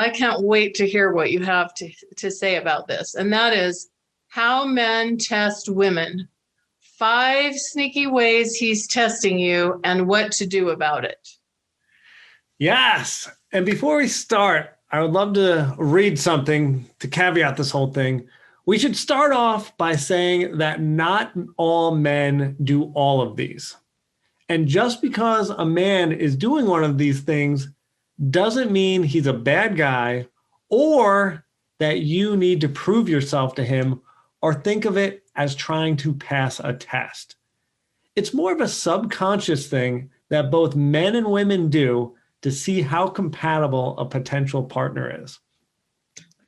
I can't wait to hear what you have to say about this. And that is how men test women. 5 sneaky ways he's testing you and what to do about it. Yes. And before we start, I would love to read something to caveat this whole thing. We should start off by saying that not all men do all of these. And just because a man is doing one of these things doesn't mean he's a bad guy or that you need to prove yourself to him or think of it as trying to pass a test. It's more of a subconscious thing that both men and women do to see how compatible a potential partner is.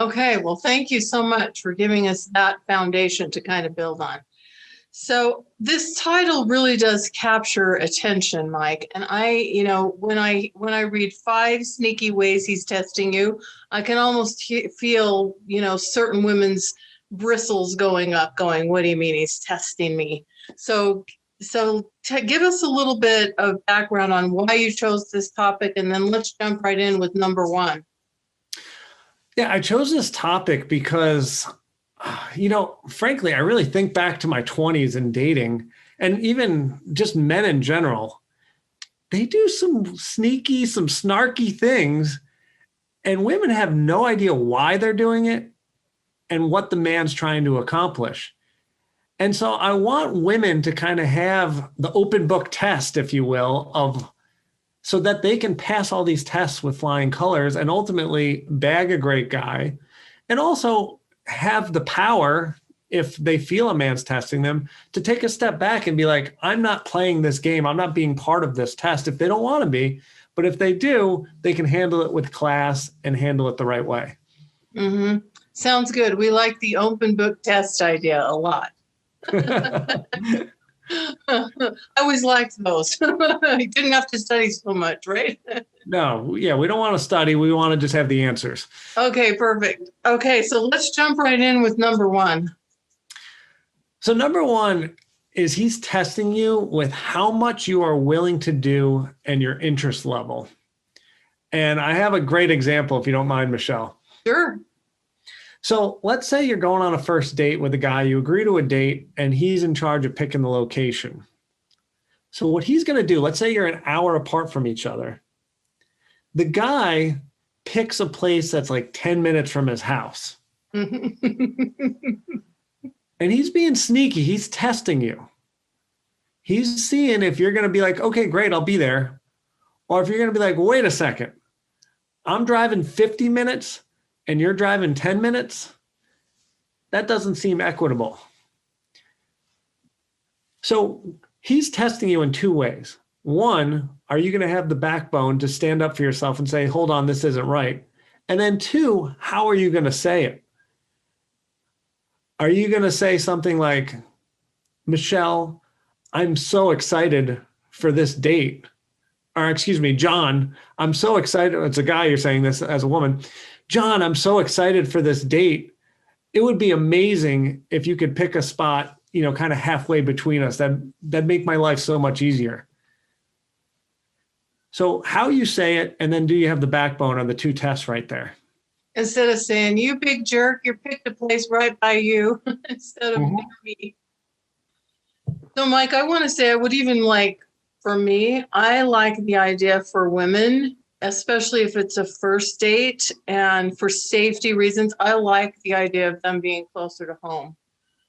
Okay, well, thank you so much for giving us that foundation to kind of build on. So this title really does capture attention, Mike. And when I read 5 sneaky ways he's testing you, I can almost feel, certain women's bristles going up, going, what do you mean he's testing me? So give us a little bit of background on why you chose this topic, and then let's jump right in with number 1. Yeah, I chose this topic because frankly, I really think back to my 20s and dating, and even just men in general. They do some sneaky, some snarky things, and women have no idea why they're doing it and what the man's trying to accomplish. And so I want women to kind of have the open book test, if you will, so that they can pass all these tests with flying colors and ultimately bag a great guy, and also have the power, if they feel a man's testing them, to take a step back and be like, I'm not playing this game. I'm not being part of this test if they don't want to be. But if they do, they can handle it with class and handle it the right way. Mm-hmm. Sounds good. We like the open book test idea a lot. I always liked those. You didn't have to study so much, right? No, yeah, we don't want to study. We want to just have the answers. Okay, perfect. Okay, so let's jump right in with number 1. So number 1 is he's testing you with how much you are willing to do and your interest level. And I have a great example, if you don't mind, Michelle. Sure. So let's say you're going on a first date with a guy, you agree to a date, and he's in charge of picking the location. So what he's going to do, let's say you're an hour apart from each other. The guy picks a place that's like 10 minutes from his house. And he's being sneaky. He's testing you. He's seeing if you're going to be like, okay, great, I'll be there. Or if you're going to be like, wait a second, I'm driving 50 minutes and you're driving 10 minutes, that doesn't seem equitable. So he's testing you in 2 ways. 1, are you going to have the backbone to stand up for yourself and say, hold on, this isn't right? And then 2, how are you going to say it? Are you going to say something like, Michelle, I'm so excited for this date. Or excuse me, John, I'm so excited. It's a guy, you're saying this as a woman. John, I'm so excited for this date. It would be amazing if you could pick a spot, kind of halfway between us. That'd make my life so much easier. So how you say it, and then do you have the backbone are the 2 tests right there. Instead of saying, you big jerk, you picked a place right by you, instead of me. So Mike, I want to say I would even for me, I like the idea for women, especially if it's a first date and for safety reasons, I like the idea of them being closer to home.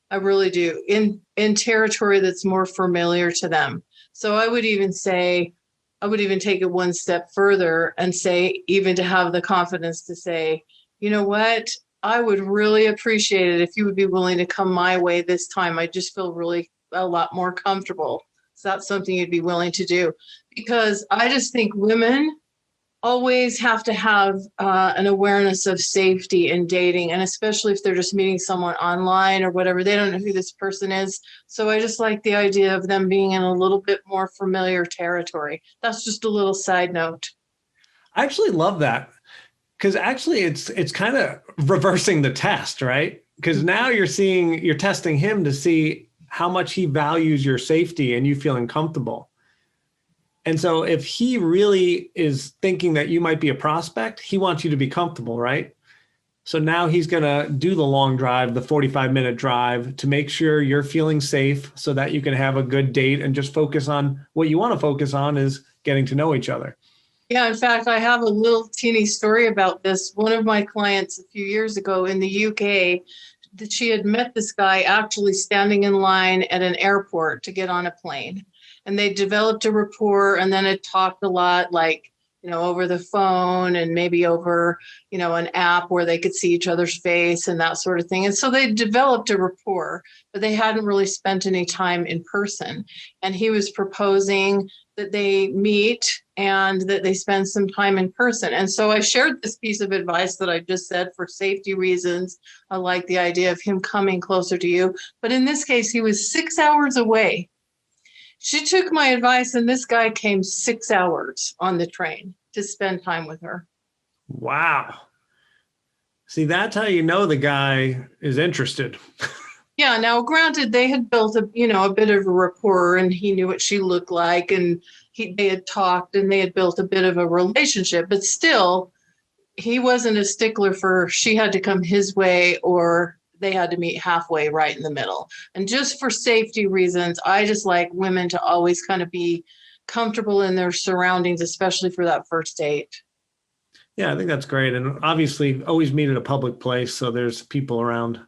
I really do, in territory that's more familiar to them. So I would even take it one step further and say, even to have the confidence to say, you know what, I would really appreciate it if you would be willing to come my way this time. I just feel really a lot more comfortable. So that's something you'd be willing to do, because I just think women always have to have an awareness of safety in dating, and especially if they're just meeting someone online or whatever, they don't know who this person is. So I just like the idea of them being in a little bit more familiar territory. That's just a little side note. I actually love that, because actually it's kind of reversing the test, right? Because now you're testing him to see how much he values your safety and you feeling comfortable. And so if he really is thinking that you might be a prospect, he wants you to be comfortable, right? So now he's going to do the long drive, the 45-minute drive to make sure you're feeling safe so that you can have a good date and just focus on what you want to focus on is getting to know each other. Yeah, in fact, I have a little teeny story about this. One of my clients a few years ago in the UK, that she had met this guy actually standing in line at an airport to get on a plane. And they developed a rapport and then it talked a lot, like, over the phone and maybe over, an app where they could see each other's face and that sort of thing. And so they developed a rapport, but they hadn't really spent any time in person. And he was proposing that they meet and that they spend some time in person. And so I shared this piece of advice that I just said for safety reasons. I like the idea of him coming closer to you. But in this case, he was 6 hours away. She took my advice and this guy came 6 hours on the train to spend time with her. Wow. See, that's how you know the guy is interested. Yeah. Now, granted, they had built a bit of a rapport and he knew what she looked like and they had talked and they had built a bit of a relationship, but still he wasn't a stickler for she had to come his way or they had to meet halfway right in the middle. And just for safety reasons, I just like women to always kind of be comfortable in their surroundings, especially for that first date. Yeah, I think that's great. And obviously always meet at a public place so there's people around.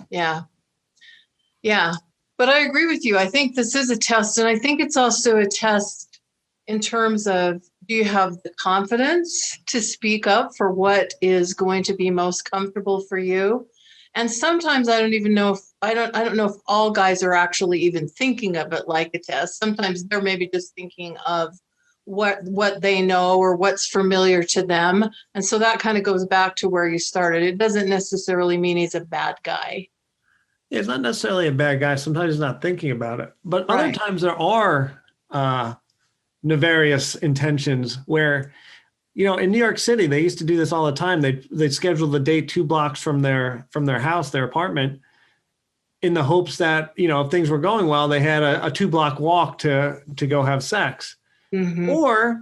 Yeah. Yeah. But I agree with you. I think this is a test. And I think it's also a test in terms of, do you have the confidence to speak up for what is going to be most comfortable for you? And sometimes I don't even know if I don't know if all guys are actually even thinking of it like a test. Sometimes they're maybe just thinking of what they know or what's familiar to them. And so that kind of goes back to where you started. It doesn't necessarily mean he's a bad guy. Yeah, it's not necessarily a bad guy. Sometimes he's not thinking about it. But other Right. times there are nefarious intentions where, in New York City, they used to do this all the time. They'd schedule the date 2 blocks from their house, their apartment, in the hopes that, if things were going well, they had a 2-block walk to go have sex. Mm-hmm. Or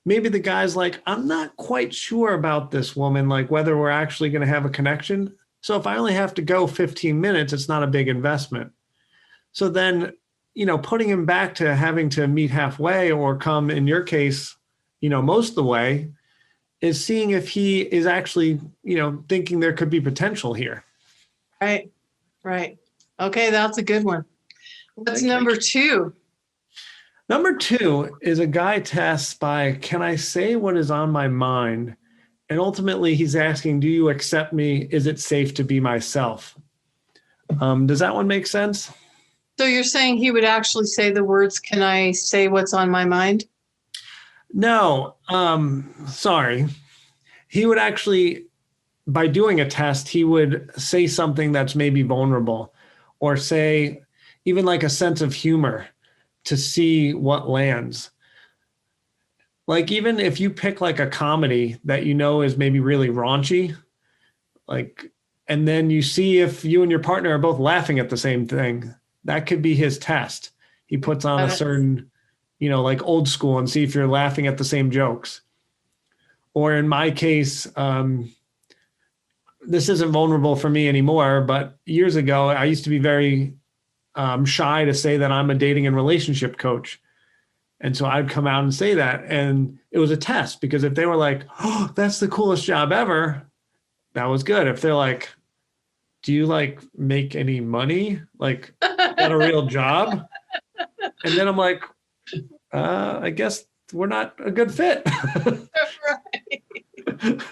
maybe the guy's like, I'm not quite sure about this woman, like whether we're actually going to have a connection. So if I only have to go 15 minutes, it's not a big investment. So then, putting him back to having to meet halfway or come, in your case, most of the way, is seeing if he is actually, thinking there could be potential here. Right. Right. Okay, that's a good one. What's number 2? Number 2 is a guy tests by, can I say what is on my mind? And ultimately he's asking, do you accept me? Is it safe to be myself? Does that one make sense? So you're saying he would actually say the words, can I say what's on my mind? No, sorry. He would actually, by doing a test, he would say something that's maybe vulnerable or say even like a sense of humor to see what lands. Like even if you pick like a comedy that is maybe really raunchy, like, and then you see if you and your partner are both laughing at the same thing, that could be his test. He puts on a certain, like old school and see if you're laughing at the same jokes. Or in my case, this isn't vulnerable for me anymore, but years ago, I used to be very shy to say that I'm a dating and relationship coach. And so I'd come out and say that. And it was a test because if they were like, oh, that's the coolest job ever, that was good. If they're like, do you like make any money? Like, got a real job? And then I'm like, I guess we're not a good fit. Right.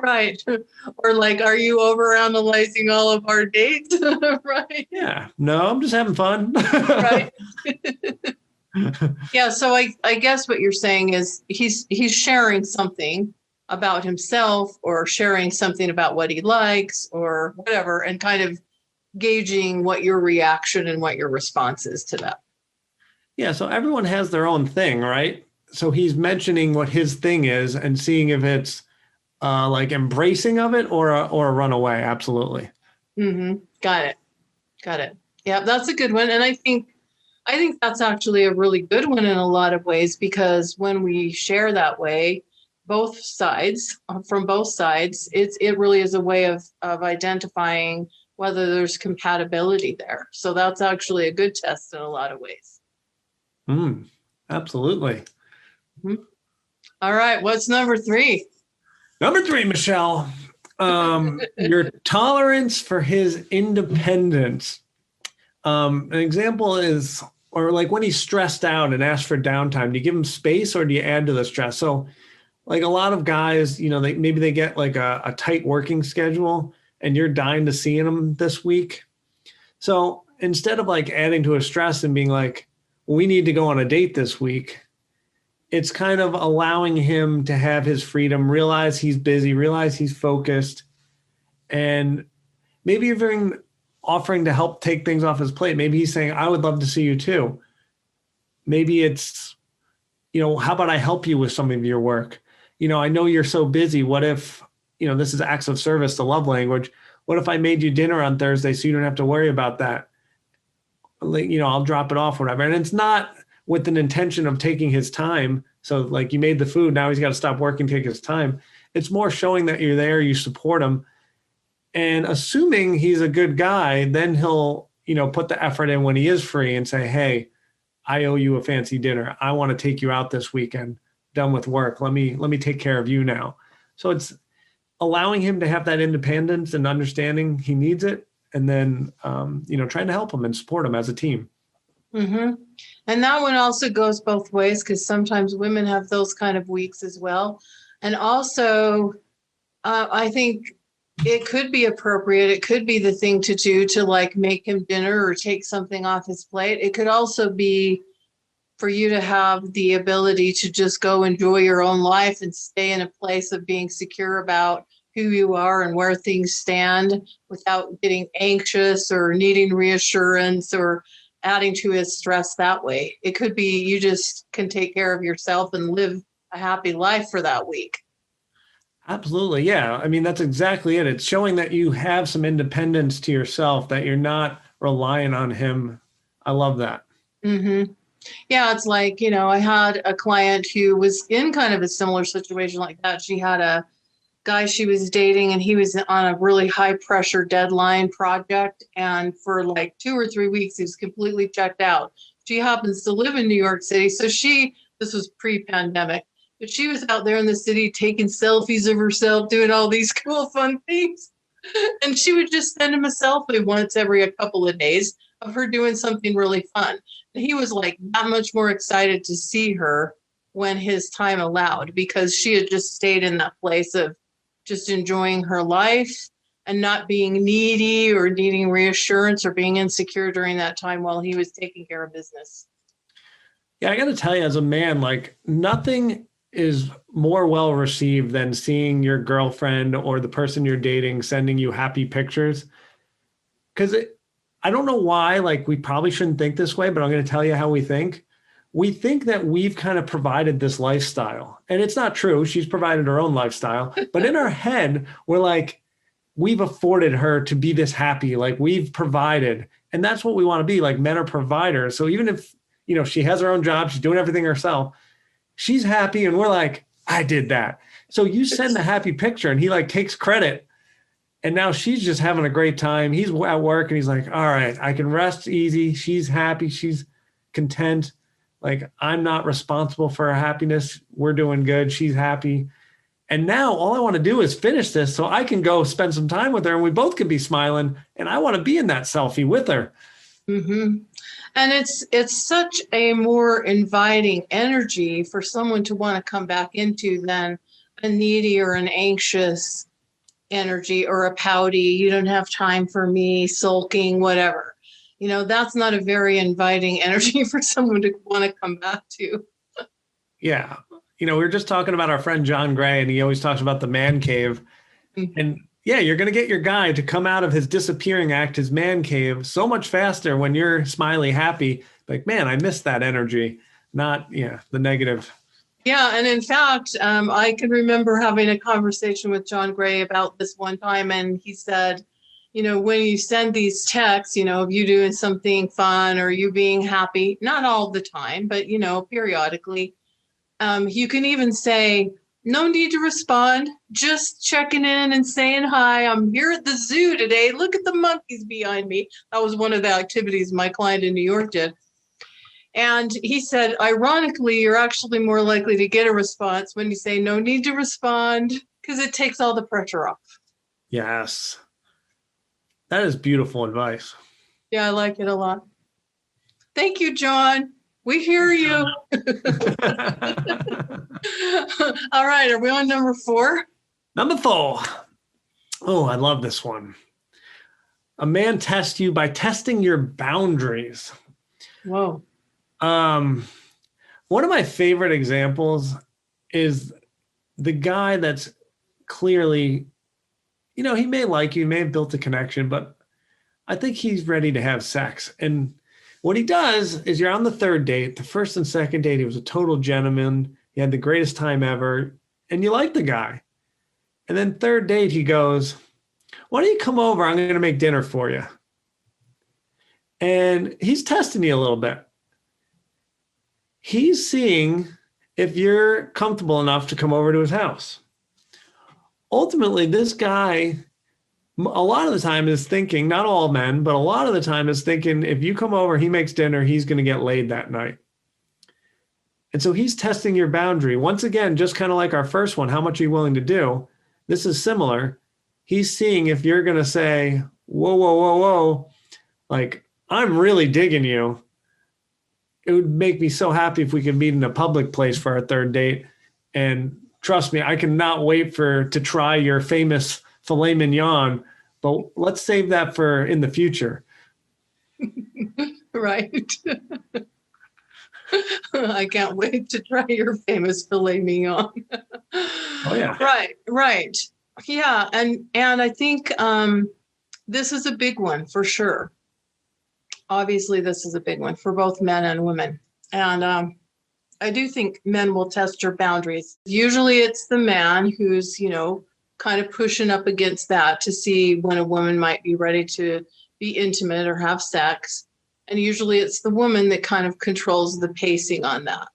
Right. Or like, are you overanalyzing all of our dates? Right. Yeah. No, I'm just having fun. Right. Yeah. So I guess what you're saying is he's sharing something about himself or sharing something about what he likes or whatever, and kind of gauging what your reaction and what your response is to that. Yeah. So everyone has their own thing, right? So he's mentioning what his thing is and seeing if it's like embracing of it or a runaway. Absolutely. Mm-hmm. Got it. Yeah, that's a good one. And I think I think that's actually a really good one in a lot of ways, because when we share that way, both sides, from both sides, it really is a way of identifying whether there's compatibility there. So that's actually a good test in a lot of ways. Absolutely. Mhm. All right, what's number 3? Number 3, Michelle, your tolerance for his independence. An example is, or like when he's stressed out and asks for downtime, do you give him space or do you add to the stress? So like a lot of guys, maybe they get like a tight working schedule and you're dying to see them this week. So instead of like adding to his stress and being like, we need to go on a date this week, it's kind of allowing him to have his freedom, realize he's busy, realize he's focused, and maybe even offering to help take things off his plate. Maybe he's saying, I would love to see you too. Maybe it's, how about I help you with some of your work? I know you're so busy. What if, this is acts of service, the love language. What if I made you dinner on Thursday so you don't have to worry about that? I'll drop it off, whatever. And it's not with an intention of taking his time. So like you made the food, now he's got to stop working, take his time. It's more showing that you're there, you support him. And assuming he's a good guy, then he'll, put the effort in when he is free and say, hey, I owe you a fancy dinner. I want to take you out this weekend, done with work. Let me take care of you now. So it's allowing him to have that independence and understanding he needs it. And then, trying to help him and support him as a team. Mm-hmm. And that one also goes both ways, because sometimes women have those kind of weeks as well. And also, I think it could be appropriate. It could be the thing to do to like make him dinner or take something off his plate. It could also be for you to have the ability to just go enjoy your own life and stay in a place of being secure about who you are and where things stand without getting anxious or needing reassurance or adding to his stress that way. It could be you just can take care of yourself and live a happy life for that week. Absolutely. Yeah. I mean, that's exactly it. It's showing that you have some independence to yourself, that you're not relying on him. I love that. Mm-hmm. Yeah, it's like, I had a client who was in kind of a similar situation like that. She had a guy she was dating, and he was on a really high pressure deadline project. And for like 2 or 3 weeks, he was completely checked out. She happens to live in New York City. So this was pre-pandemic, but she was out there in the city taking selfies of herself, doing all these cool, fun things. And she would just send him a selfie once every a couple of days of her doing something really fun. And he was like that much more excited to see her when his time allowed, because she had just stayed in that place of just enjoying her life and not being needy or needing reassurance or being insecure during that time while he was taking care of business. Yeah, I got to tell you, as a man, like nothing is more well received than seeing your girlfriend or the person you're dating sending you happy pictures. Because I don't know why, like we probably shouldn't think this way, but I'm going to tell you how we think. We think that we've kind of provided this lifestyle, and it's not true. She's provided her own lifestyle, but in our head, we're like, we've afforded her to be this happy. Like we've provided, and that's what we want to be. Like men are providers. So even if, she has her own job, she's doing everything herself, she's happy. And we're like, I did that. So you send the happy picture and he like takes credit. And now she's just having a great time. He's at work and he's like, all right, I can rest easy. She's happy. She's content. Like I'm not responsible for her happiness. We're doing good. She's happy. And now all I want to do is finish this so I can go spend some time with her and we both can be smiling. And I want to be in that selfie with her. Mm-hmm. And it's such a more inviting energy for someone to want to come back into than a needy or an anxious energy or a pouty, you don't have time for me, sulking, whatever. That's not a very inviting energy for someone to want to come back to. Yeah. We were just talking about our friend John Gray, and he always talks about the man cave. Mm-hmm. And yeah, you're going to get your guy to come out of his disappearing act, his man cave, so much faster when you're smiley, happy. Like, man, I miss that energy, not, the negative. Yeah. And in fact, I can remember having a conversation with John Gray about this one time. And he said, when you send these texts, of you doing something fun or you being happy, not all the time, but, periodically, you can even say, no need to respond, just checking in and saying hi. I'm here at the zoo today. Look at the monkeys behind me. That was one of the activities my client in New York did. And he said, ironically, you're actually more likely to get a response when you say no need to respond, because it takes all the pressure off. Yes. That is beautiful advice. Yeah, I like it a lot. Thank you, John. We hear you. All right. Are we on number 4? Number 4. Oh, I love this one. A man tests you by testing your boundaries. Whoa. One of my favorite examples is the guy that's clearly, he may like you, may have built a connection, but I think he's ready to have sex. And what he does is you're on the 3rd date. The 1st and 2nd date, he was a total gentleman. He had the greatest time ever. And you like the guy. And then 3rd date, he goes, why don't you come over? I'm going to make dinner for you. And he's testing you a little bit. He's seeing if you're comfortable enough to come over to his house. Ultimately, this guy, a lot of the time is thinking, not all men, but a lot of the time is thinking, if you come over, he makes dinner, he's going to get laid that night. And so he's testing your boundary. Once again, just kind of like our first one, how much are you willing to do? This is similar. He's seeing if you're going to say, whoa, whoa, whoa, whoa, like, I'm really digging you. It would make me so happy if we could meet in a public place for our 3rd date. And trust me, I cannot wait to try your famous filet mignon, but let's save that for in the future. Right. I can't wait to try your famous filet mignon. Oh yeah. Right. Yeah. And I think this is a big one for sure. Obviously, this is a big one for both men and women. And I do think men will test your boundaries. Usually it's the man who's, kind of pushing up against that to see when a woman might be ready to be intimate or have sex. And usually it's the woman that kind of controls the pacing on that.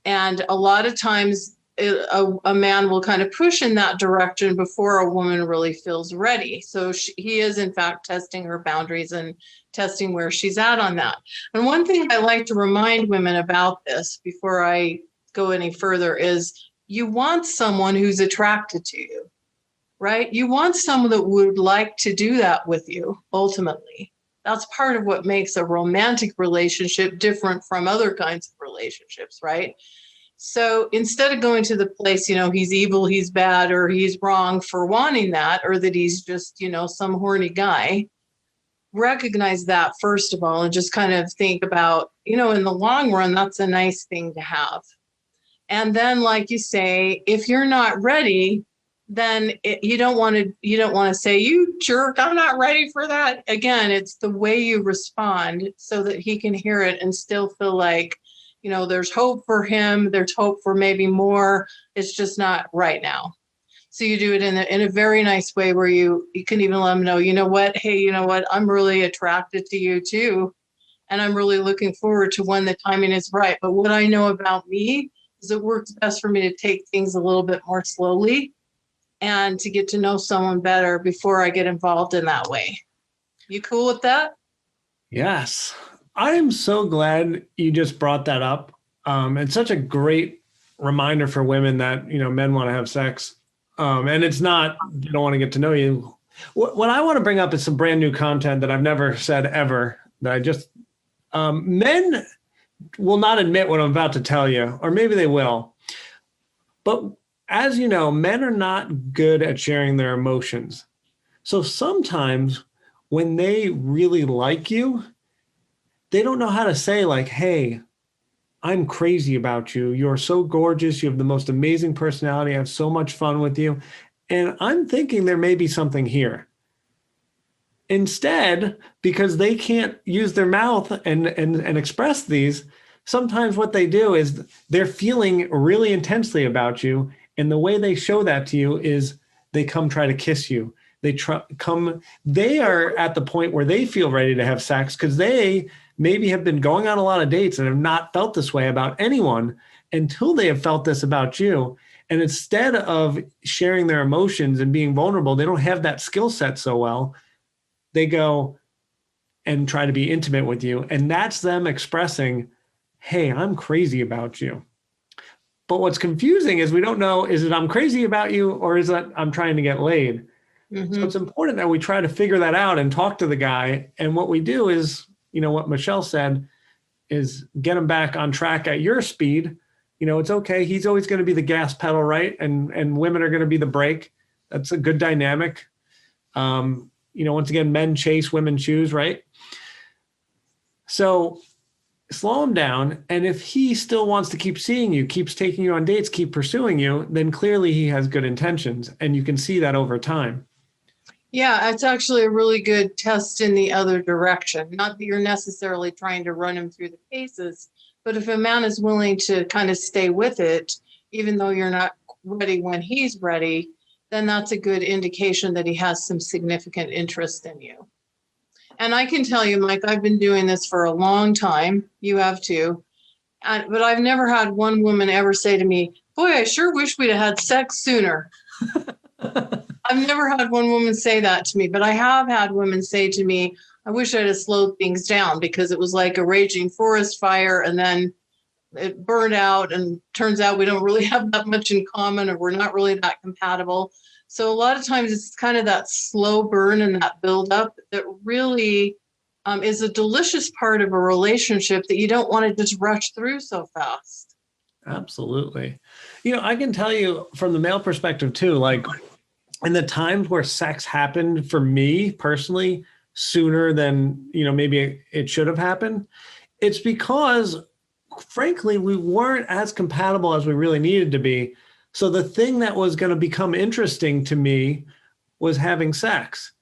And a lot of times a man will kind of push in that direction before a woman really feels ready. So he is, in fact, testing her boundaries and testing where she's at on that. And one thing I like to remind women about this before I go any further is you want someone who's attracted to you, right? You want someone that would like to do that with you, ultimately. That's part of what makes a romantic relationship different from other kinds of relationships, right? So instead of going to the place, he's evil, he's bad, or he's wrong for wanting that, or that he's just, some horny guy, recognize that first of all, and just kind of think about, in the long run, that's a nice thing to have. And then, like you say, if you're not ready, then you don't want to say, you jerk, I'm not ready for that. Again, it's the way you respond so that he can hear it and still feel like, there's hope for him. There's hope for maybe more. It's just not right now. So you do it in a very nice way where you can even let him know, hey, I'm really attracted to you too. And I'm really looking forward to when the timing is right. But what I know about me is it works best for me to take things a little bit more slowly and to get to know someone better before I get involved in that way. You cool with that? Yes. I am so glad you just brought that up. It's such a great reminder for women that, men want to have sex. And it's not, they don't want to get to know you. What I want to bring up is some brand new content that I've never said ever, that I just, men will not admit what I'm about to tell you, or maybe they will. But as you know, men are not good at sharing their emotions. So sometimes when they really like you, they don't know how to say like, hey, I'm crazy about you. You're so gorgeous. You have the most amazing personality. I have so much fun with you. And I'm thinking there may be something here. Instead, because they can't use their mouth and express these, sometimes what they do is they're feeling really intensely about you. And the way they show that to you is they come try to kiss you. They are at the point where they feel ready to have sex because they maybe have been going on a lot of dates and have not felt this way about anyone until they have felt this about you. And instead of sharing their emotions and being vulnerable, they don't have that skill set so well. They go and try to be intimate with you. And that's them expressing, hey, I'm crazy about you. But what's confusing is we don't know, is it I'm crazy about you or is it I'm trying to get laid? Mm-hmm. So it's important that we try to figure that out and talk to the guy. And what we do is, what Michelle said is get him back on track at your speed. It's okay. He's always going to be the gas pedal, right? And women are going to be the brake. That's a good dynamic. Once again, men chase, women choose, right? So slow him down. And if he still wants to keep seeing you, keeps taking you on dates, keep pursuing you, then clearly he has good intentions. And you can see that over time. Yeah, it's actually a really good test in the other direction. Not that you're necessarily trying to run him through the paces, but if a man is willing to kind of stay with it, even though you're not ready when he's ready, then that's a good indication that he has some significant interest in you. And I can tell you, Mike, I've been doing this for a long time. You have too. But I've never had one woman ever say to me, boy, I sure wish we'd have had sex sooner. I've never had one woman say that to me, but I have had women say to me, I wish I'd have slowed things down because it was like a raging forest fire and then it burned out and turns out we don't really have that much in common or we're not really that compatible. So a lot of times it's kind of that slow burn and that buildup that really is a delicious part of a relationship that you don't want to just rush through so fast. Absolutely. I can tell you from the male perspective too, like in the times where sex happened for me personally sooner than, maybe it should have happened, it's because frankly, we weren't as compatible as we really needed to be. So the thing that was going to become interesting to me was having sex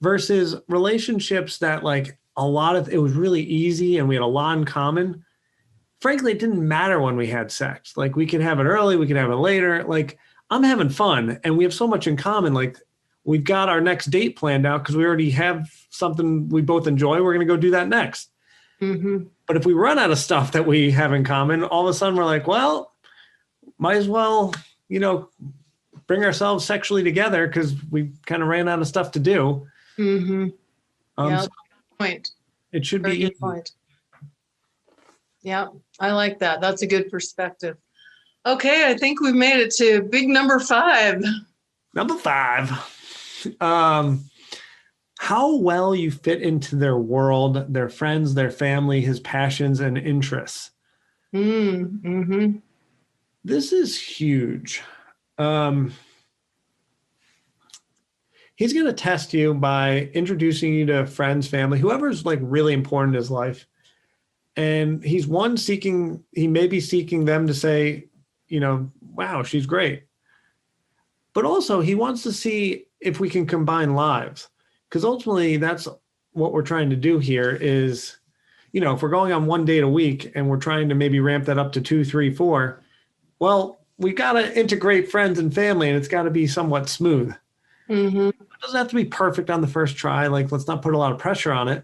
versus relationships that like it was really easy and we had a lot in common. Frankly, it didn't matter when we had sex. Like we could have it early, we could have it later. Like I'm having fun and we have so much in common. Like we've got our next date planned out because we already have something we both enjoy. We're going to go do that next. Mm-hmm. But if we run out of stuff that we have in common, all of a sudden we're like, well, might as well, bring ourselves sexually together because we kind of ran out of stuff to do. Mm-hmm. Yeah, So point. it should Very be good easy. point. Yeah, I like that. That's a good perspective. Okay, I think we've made it to big number 5. Number 5. How well you fit into their world, their friends, their family, his passions and interests. Mm-hmm. This is huge. He's going to test you by introducing you to friends, family, whoever's like really important in his life. And he may be seeking them to say, wow, she's great. But also he wants to see if we can combine lives. Because ultimately that's what we're trying to do here is, if we're going on one date a week and we're trying to maybe ramp that up to 2, 3, 4, well, we got to integrate friends and family and it's got to be somewhat smooth. Mm-hmm. It doesn't have to be perfect on the first try. Like, let's not put a lot of pressure on it.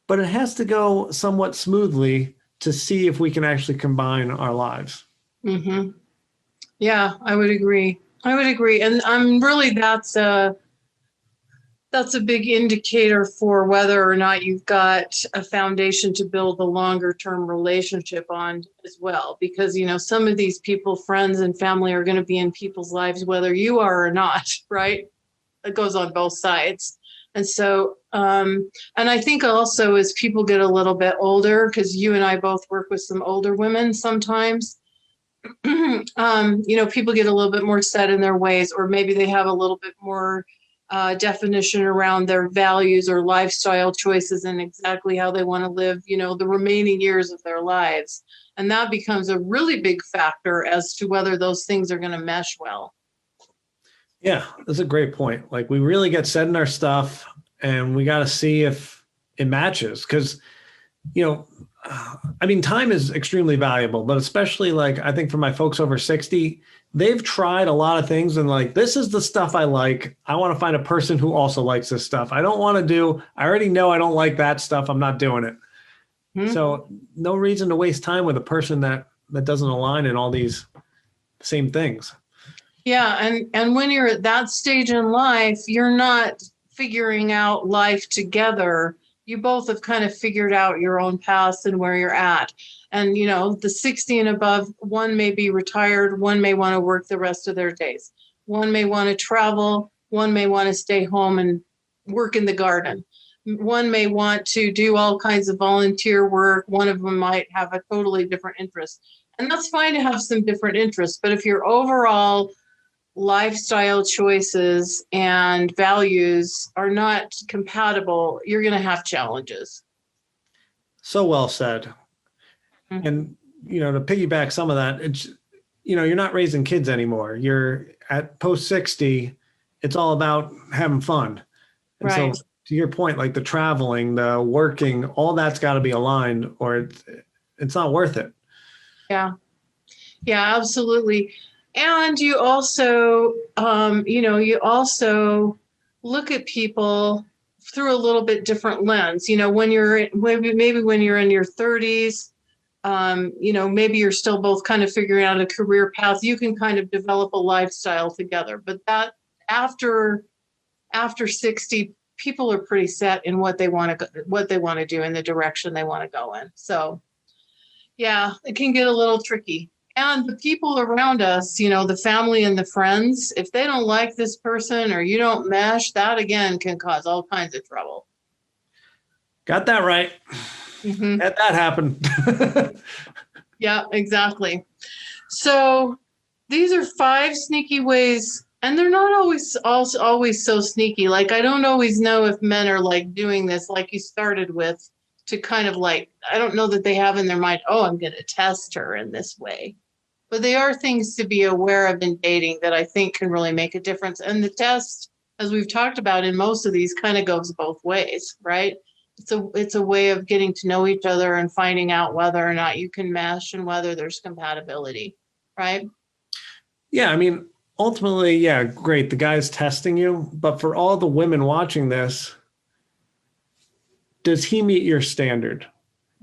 But it has to go somewhat smoothly to see if we can actually combine our lives. Mm-hmm. Yeah, I would agree. And I'm really, that's a big indicator for whether or not you've got a foundation to build a longer term relationship on as well. Because, some of these people, friends and family, are going to be in people's lives, whether you are or not, right? It goes on both sides. And so, and I think also as people get a little bit older, because you and I both work with some older women sometimes, people get a little bit more set in their ways, or maybe they have a little bit more definition around their values or lifestyle choices and exactly how they want to live, the remaining years of their lives. And that becomes a really big factor as to whether those things are going to mesh well. Yeah, that's a great point. Like we really get set in our stuff and we got to see if it matches. Because, I mean, time is extremely valuable, but especially like I think for my folks over 60, they've tried a lot of things and like, this is the stuff I like. I want to find a person who also likes this stuff. I don't want to do, I already know I don't like that stuff. I'm not doing it. Hmm. So no reason to waste time with a person that doesn't align in all these same things. Yeah, and when you're at that stage in life, you're not figuring out life together. You both have kind of figured out your own paths and where you're at. And the 60 and above, one may be retired, one may want to work the rest of their days. One may want to travel, one may want to stay home and work in the garden. One may want to do all kinds of volunteer work. One of them might have a totally different interest. And that's fine to have some different interests, but if your overall lifestyle choices and values are not compatible, you're going to have challenges. So well said. Mm-hmm. And, to piggyback some of that, it's, you're not raising kids anymore. You're at post 60, it's all about having fun. And Right. so to your point, like the traveling, the working, all that's got to be aligned or it's not worth it. Yeah. Yeah, absolutely. And you also, you also look at people through a little bit different lens. When you're maybe when you're in your 30s, maybe you're still both kind of figuring out a career path. You can kind of develop a lifestyle together. But that after 60, people are pretty set in what they want to do in the direction they want to go in. So yeah, it can get a little tricky. And the people around us, the family and the friends, if they don't like this person or you don't mesh, that again can cause all kinds of trouble. Got that right. Mm-hmm. Had that happen. Yeah, exactly. So these are 5 sneaky ways, and they're not always so sneaky. Like, I don't always know if men are like doing this, like you started with, to kind of like, I don't know that they have in their mind, oh, I'm going to test her in this way. But they are things to be aware of in dating that I think can really make a difference. And the test, as we've talked about in most of these, kind of goes both ways, right? It's a way of getting to know each other and finding out whether or not you can mesh and whether there's compatibility, right? Yeah, I mean, ultimately, yeah, great. The guy's testing you, but for all the women watching this, does he meet your standard?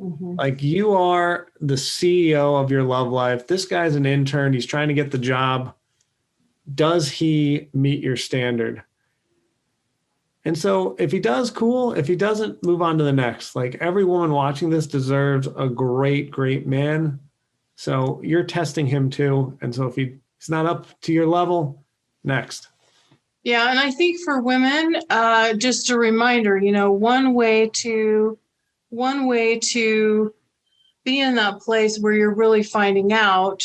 Mm-hmm. Like you are the CEO of your love life. This guy's an intern. He's trying to get the job. Does he meet your standard? And so if he does, cool. If he doesn't, move on to the next. Like every woman watching this deserves a great, great man. So you're testing him too. And so if he's not up to your level, next. Yeah, and I think for women, just a reminder, one way to be in that place where you're really finding out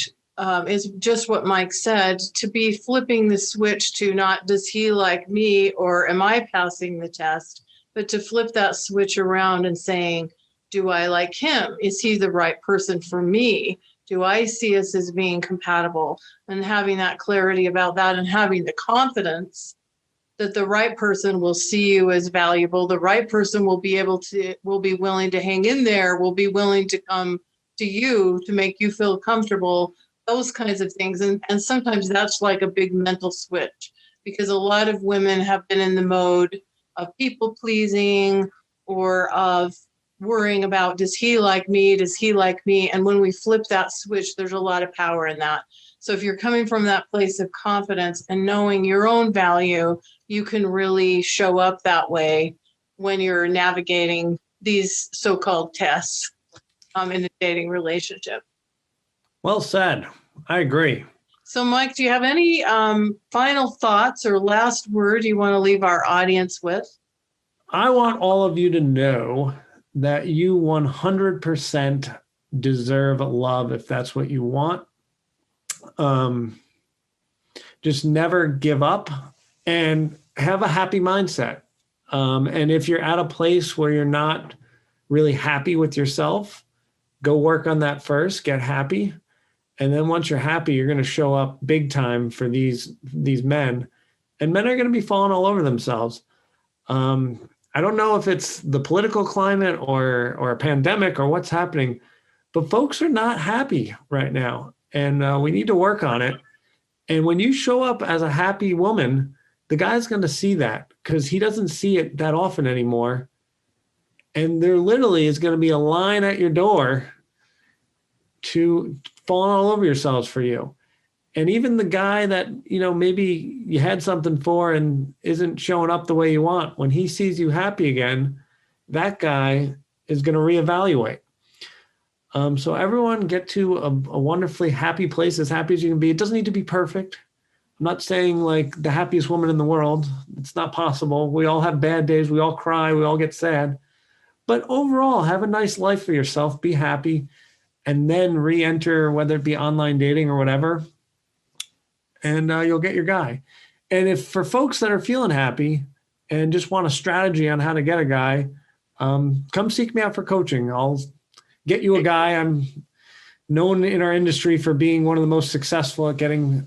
is just what Mike said, to be flipping the switch to not does he like me or am I passing the test, but to flip that switch around and saying, do I like him? Is he the right person for me? Do I see us as being compatible? And having that clarity about that and having the confidence that the right person will see you as valuable. The right person will be willing to hang in there, will be willing to come to you to make you feel comfortable, those kinds of things. And sometimes that's like a big mental switch because a lot of women have been in the mode of people pleasing or of worrying about, does he like me? Does he like me? And when we flip that switch, there's a lot of power in that. So if you're coming from that place of confidence and knowing your own value, you can really show up that way when you're navigating these so-called tests in a dating relationship. Well said. I agree. So, Mike, do you have any final thoughts or last word you want to leave our audience with? I want all of you to know that you 100% deserve love if that's what you want. Just never give up and have a happy mindset. And if you're at a place where you're not really happy with yourself, go work on that first, get happy. And then once you're happy, you're going to show up big time for these men. And men are going to be falling all over themselves. I don't know if it's the political climate or a pandemic or what's happening, but folks are not happy right now. And we need to work on it. And when you show up as a happy woman, the guy's going to see that because he doesn't see it that often anymore. And there literally is going to be a line at your door to falling all over yourselves for you. And even the guy that, maybe you had something for and isn't showing up the way you want, when he sees you happy again, that guy is going to reevaluate. So everyone get to a wonderfully happy place, as happy as you can be. It doesn't need to be perfect. I'm not saying like the happiest woman in the world. It's not possible. We all have bad days. We all cry. We all get sad. But overall, have a nice life for yourself. Be happy. And then re-enter, whether it be online dating or whatever, and you'll get your guy. And if for folks that are feeling happy and just want a strategy on how to get a guy, come seek me out for coaching. I'll get you a guy. I'm known in our industry for being one of the most successful at getting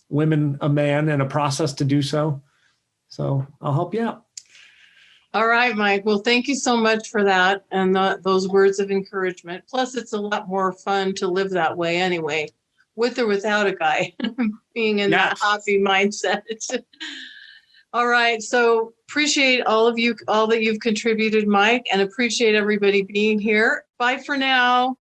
women a man and a process to do so. So I'll help you out. All right, Mike. Well, thank you so much for that and those words of encouragement. Plus, it's a lot more fun to live that way anyway, with or without a guy, being in that happy mindset. All right. So appreciate all of you, all that you've contributed, Mike, and appreciate everybody being here. Bye for now.